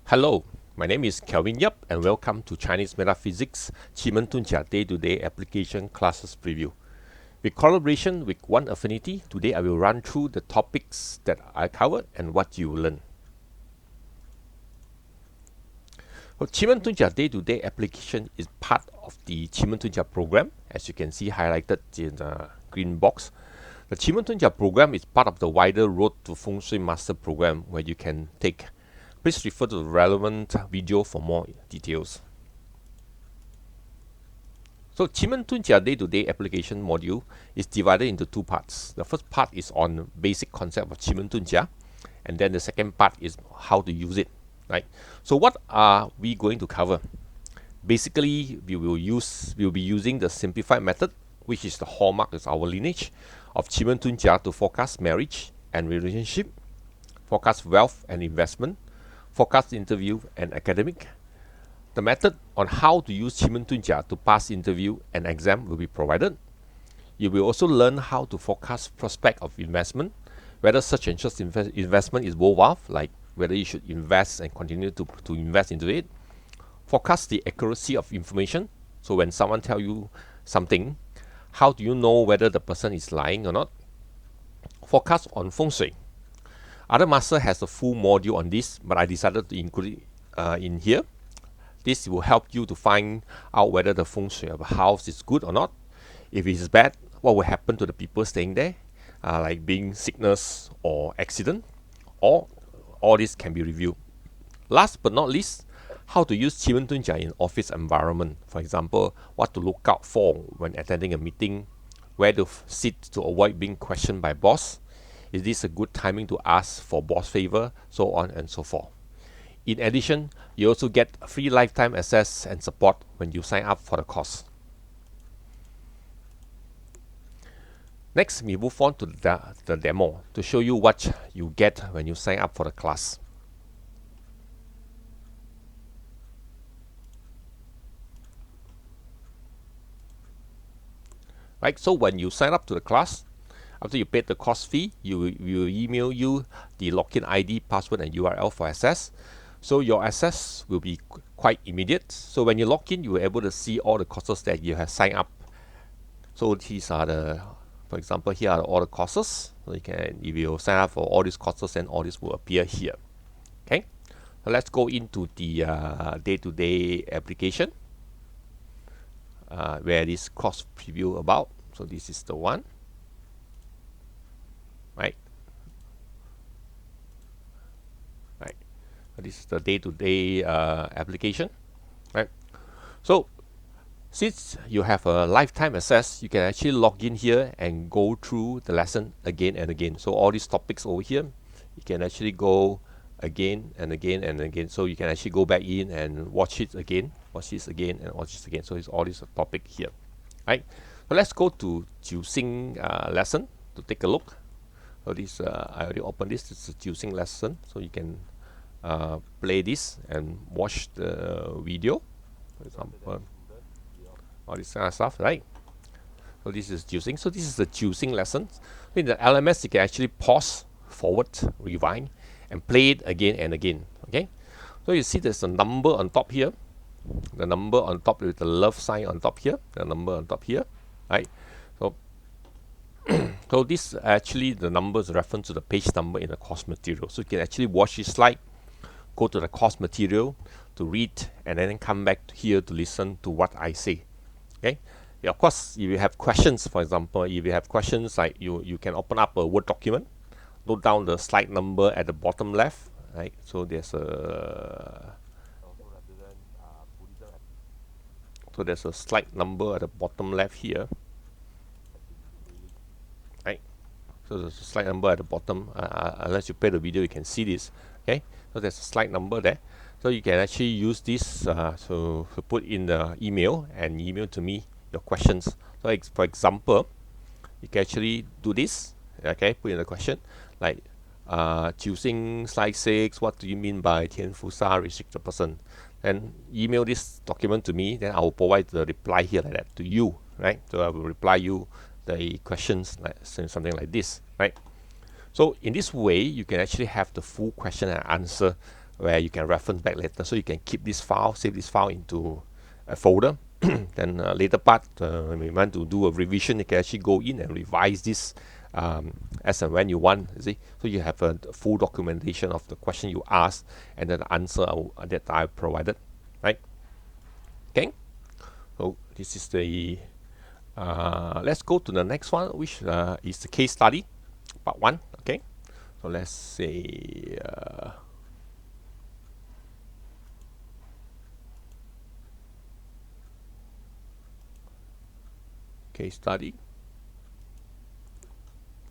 Hello, my name is Kelvin Yap and welcome to Chinese Metaphysics Qi Men Dun Jia Day-to-day Application Classes Preview. With collaboration with One Affinity, today I will run through the topics that I covered and what you will learn. So Qi Men Dun Jia Day-to-day Application is part of the Qi Men Dun Jia program, as you can see highlighted in the green box. The Qi Men Dun Jia program is part of the wider Road to Feng Shui Master program where you can take. Please refer to the relevant video for more details. So Qi Men Dun Jia Day-to-day Application module is divided into two parts. The first part is on basic concept of Qi Men Dun Jia, and then the second part is how to use it. Right. So what are we going to cover? Basically, we will be using the simplified method, which is the hallmark of our lineage of Qi Men Dun Jia to forecast marriage and relationship, forecast wealth and investment, forecast interview and academic. The method on how to use Qi Men Dun Jia to pass interview and exam will be provided. You will also learn how to forecast prospect of investment, whether such and such investment is worthwhile, like whether you should invest and continue to invest into it. Forecast the accuracy of information. So when someone tells you something, how do you know whether the person is lying or not? Forecast on Feng Shui. Other master has a full module on this, but I decided to include it in here. This will help you to find out whether the Feng Shui of a house is good or not. If it is bad, what will happen to the people staying there, like being sickness or accident, or all this can be reviewed. Last but not least, how to use Qi Men Dun Jia in office environment. For example, what to look out for when attending a meeting, where to sit to avoid being questioned by boss. Is this a good timing to ask for boss favor, so on and so forth. In addition, you also get free lifetime access and support when you sign up for the course. Next, we move on to the demo to show you what you get when you sign up for the class. Right, so when you sign up to the class, after you paid the course fee, we will email you the login ID, password, and URL for access. So your access will be quite immediate. So when you log in, you will be able to see all the courses that you have signed up. So these are the, for example, here are all the courses. So you can, if you sign up for all these courses, then all this will appear here. Okay, so let's go into the day-to-day application where this course preview about. So this is the one. Right. This is the day-to-day application. Right. So since you have a lifetime access, you can actually log in here and go through the lesson again and again. So all these topics over here, you can actually go again and again and again. So you can actually go back in and watch it again, watch this again, and watch this again. So it's all this topic here. Right. So let's go to Jiuxing lesson to take a look. So this I already opened this. It's a Jiuxing lesson, so you can play this and watch the video, for example, all this kind of stuff, right? So this is Jiuxing. So this is the Jiuxing lesson. In the LMS, you can actually pause, forward, rewind, and play it again and again. Okay. So you see there's a number on top here. The number on top with the love sign on top here. The number on top here, right? So so this actually the numbers reference to the page number in the course material. So you can actually watch this slide, go to the course material to read, and then come back here to listen to what I say. Okay. Yeah, of course, if you have questions, for example, if you have questions like you can open up a Word document, note down the slide number at the bottom left. Right. So there's a slide number at the bottom left here. So there's a slide number at the bottom. Unless you play the video, you can see this. Okay, so there's a slide number there. So you can actually use this to put in the email and email to me your questions. So for example, you can actually do this. Okay, put in the question like choosing slide 6. What do you mean by 天福沙 restricted person? And email this document to me. Then I will provide the reply here like that to you. Right. So I will reply you the questions like something like this, right? So in this way, you can actually have the full question and answer where you can reference back later. So you can keep this file, save this file into a folder. Then later part, when we want to do a revision, you can actually go in and revise this as and when you want. You see, so you have a full documentation of the question you asked and then the answer that I provided, right? Okay. So this is the. Let's go to the next one, which is the case study, part 1. Okay. So let's say. Case study,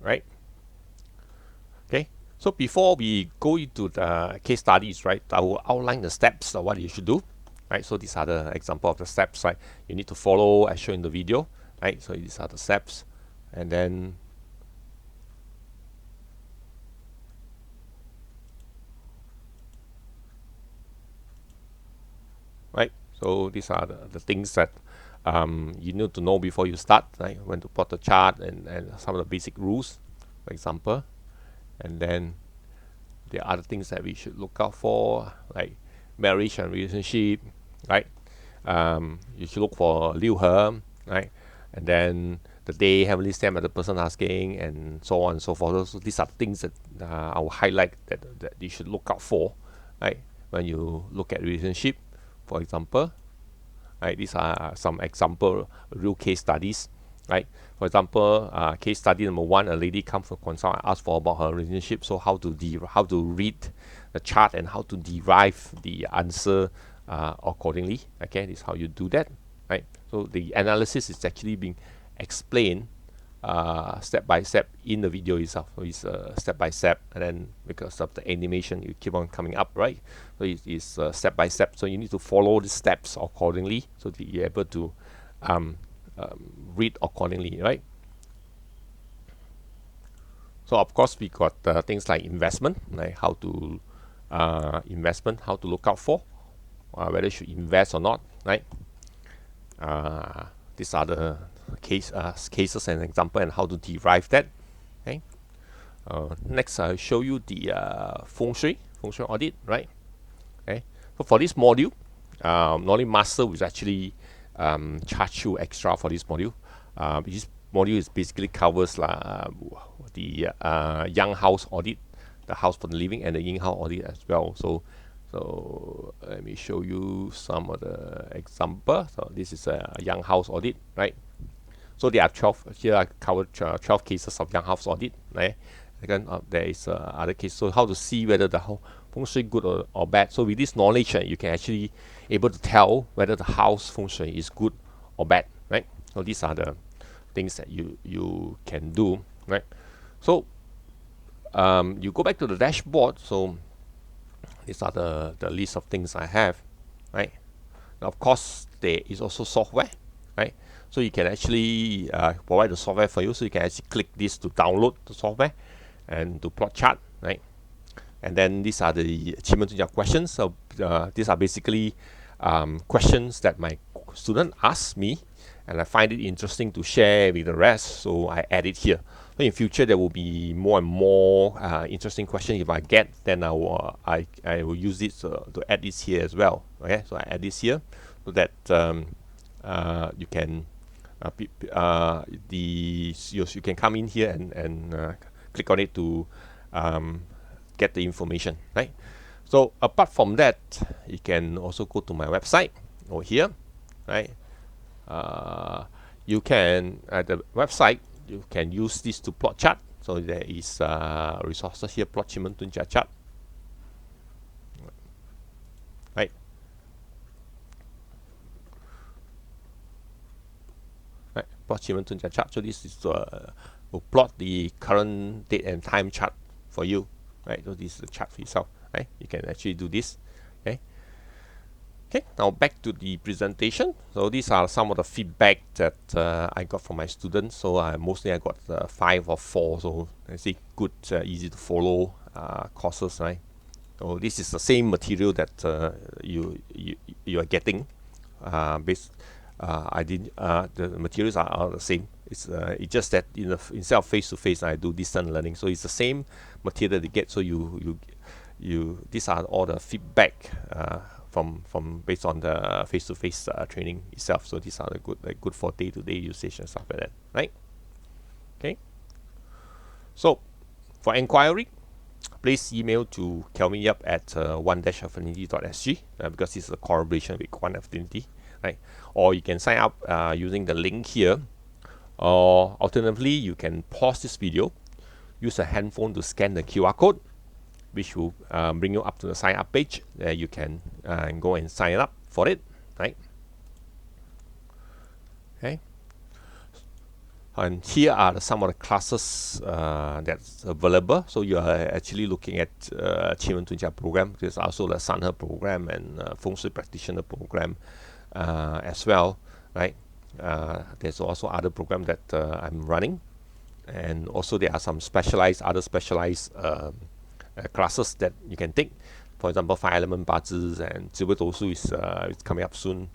right? Okay, so before we go into the case studies, right, I will outline the steps of what you should do, right? So these are the example of the steps, right? You need to follow as shown in the video, right? So these are the steps, and then right. So these are the things that you need to know before you start, right? When to plot the chart and some of the basic rules, for example. And then there are other things that we should look out for, like marriage and relationship, right? You should look for Liu He, right? And then the day, heavenly stamp, the person asking, and so on and so forth. So these are things that I will highlight that you should look out for, right? When you look at relationship, for example. Right, these are some example real case studies, right? For example, case study number 1, a lady comes for consult and asks for about her relationship. So how to read the chart and how to derive the answer accordingly. Okay, this is how you do that, right? So the analysis is actually being explained step by step in the video itself. So it's step by step, and then because of the animation, you keep on coming up, right? So it's step by step. So you need to follow the steps accordingly, so that you're able to read accordingly, right? So of course we got things like investment, like how to investment, how to look out for whether you should invest or not, right? These are the cases and example and how to derive that. Okay. Next, I'll show you the Fengshui audit, right? Okay. So for this module, Knowledge Master will actually charge you extra for this module. This module is basically covers the young house audit, the house for the living, and the in-house audit as well. So let me show you some of the example. So this is a young house audit, right? So there are 12, here I covered 12 cases of young house audit, right? Again, there is other cases. So how to see whether the feng shui good or bad. So with this knowledge, you can actually able to tell whether the house feng shui is good or bad, right? So these are the things that you can do, right? So you go back to the dashboard. So these are the list of things I have, right? Now, of course, there is also software, right? So you can actually provide the software for you. So you can actually click this to download the software and to plot chart, right? And then these are the Qi Men Dun Jia questions. So these are basically questions that my student asked me, and I find it interesting to share with the rest. So I add it here. So in future there will be more and more interesting questions. If I get, then I will use this to add this here as well. Okay, so I add this here so that you can you can come in here and click on it to get the information, right? So apart from that, you can also go to my website over here, right? You can at the website you can use this to plot chart. So there is resources here, plot Qi Men Dun Jia chart, right? Right, plot Qi Men Dun Jia chart. So this is will plot the current date and time chart for you, right? So this is the chart for yourself, right? You can actually do this, okay? Okay, now back to the presentation. So these are some of the feedback that I got from my students. So mostly I got 5 or 4. So I see good, easy to follow courses, right? So this is the same material that you are getting. The materials are all the same. It's just that instead of face to face, I do distant learning. So it's the same material that you get. So you these are all the feedback from based on the face-to-face training itself. So these are the good for day-to-day usage and stuff like that, right? Okay. So for inquiry, please email to kelvinyap at one-affinity.sg because this is a collaboration with One Affinity, right? Or you can sign up using the link here, or alternatively you can pause this video, use a handphone to scan the QR code, which will bring you up to the sign up page. You can go and sign up for it, right? Okay. And here are some of the classes that's available. So you are actually looking at Qi Men Dun Jia program. There's also the Sanhe program and Fengshui practitioner program as well, right? There's also other program that I'm running, and also there are some other specialized classes that you can take. For example, 5-element Bazhi and Zhiwe Dousu is coming up soon.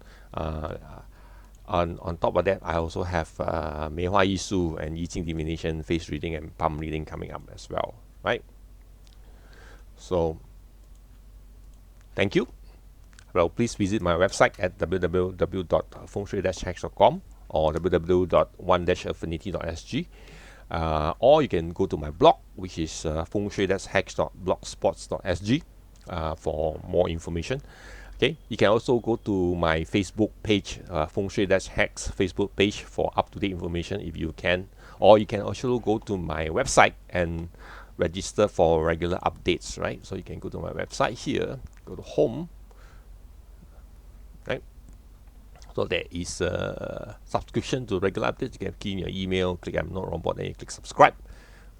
On top of that, I also have Mei Hua Yi Su and Yi Jing divination, face reading, and palm reading coming up as well, right? So, thank you. Well, please visit my website at www.fengshui-hacks.com or www.one-affinity.sg. Or you can go to my blog, which is fengshui-hacks.blogspot.sg for more information. Okay, you can also go to my Facebook page, Fengshui-Hacks Facebook page, for up-to-date information if you can. Or you can also go to my website and register for regular updates, right? So you can go to my website here, go to home, right? So there is a subscription to regular updates. You can key in your email, click I'm not robot, and you click subscribe.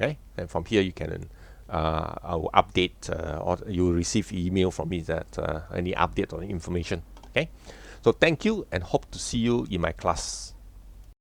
Okay, and from here you can I will update or you will receive email from me that any update or information. Okay, so thank you and hope to see you in my class.